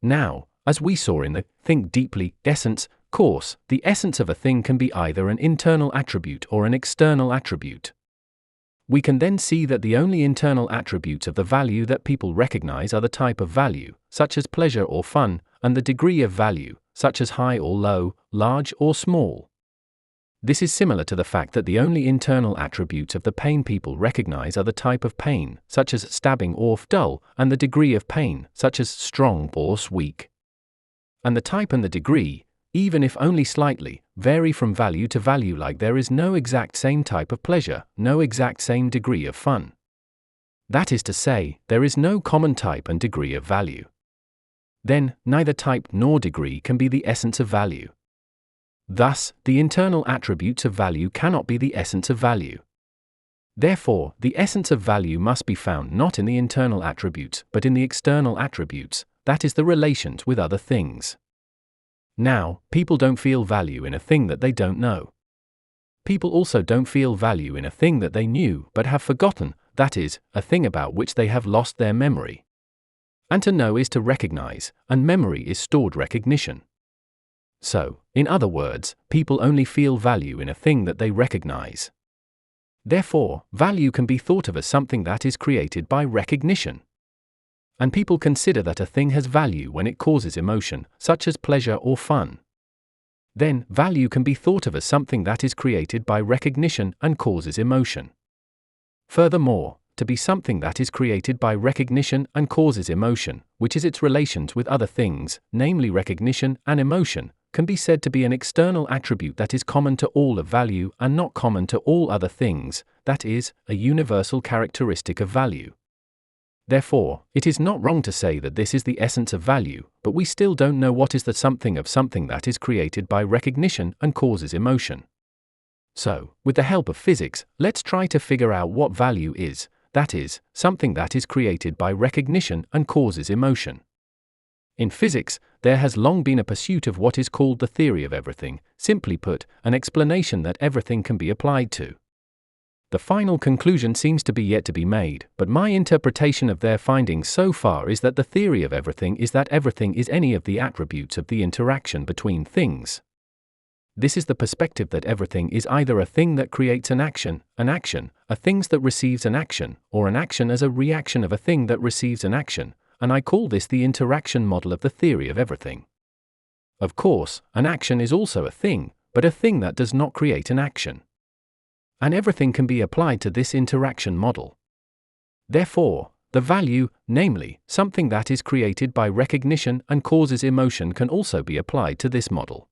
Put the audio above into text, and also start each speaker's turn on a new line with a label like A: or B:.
A: Now, as we saw in the Think Deeply essence course, the essence of a thing can be either an internal attribute or an external attribute. We can then see that the only internal attributes of the value that people recognize are the type of value, such as pleasure or fun, and the degree of value, such as high or low, large or small. This is similar to the fact that the only internal attributes of the pain people recognize are the type of pain, such as stabbing or dull, and the degree of pain, such as strong or weak. And the type and the degree, even if only slightly, vary from value to value, like there is no exact same type of pleasure, no exact same degree of fun. That is to say, there is no common type and degree of value. Then, neither type nor degree can be the essence of value. Thus, the internal attributes of value cannot be the essence of value. Therefore, the essence of value must be found not in the internal attributes, but in the external attributes, that is, the relations with other things. Now, people don't feel value in a thing that they don't know. People also don't feel value in a thing that they knew but have forgotten, that is, a thing about which they have lost their memory. And to know is to recognize, and memory is stored recognition. So, in other words, people only feel value in a thing that they recognize. Therefore, value can be thought of as something that is created by recognition. And people consider that a thing has value when it causes emotion, such as pleasure or fun. Then, value can be thought of as something that is created by recognition and causes emotion. Furthermore, to be something that is created by recognition and causes emotion, which is its relations with other things, namely recognition and emotion, can be said to be an external attribute that is common to all of value and not common to all other things, that is, a universal characteristic of value. Therefore, it is not wrong to say that this is the essence of value, but we still don't know what is the something of something that is created by recognition and causes emotion. So, with the help of physics, let's try to figure out what value is, that is, something that is created by recognition and causes emotion. In physics, there has long been a pursuit of what is called the theory of everything, simply put, an explanation that everything can be applied to. The final conclusion seems to be yet to be made, but my interpretation of their findings so far is that the theory of everything is that everything is any of the attributes of the interaction between things. This is the perspective that everything is either a thing that creates an action, a thing that receives an action, or an action as a reaction of a thing that receives an action, and I call this the interaction model of the theory of everything. Of course, an action is also a thing, but a thing that does not create an action. And everything can be applied to this interaction model. Therefore, the value, namely, something that is created by recognition and causes emotion, can also be applied to this model.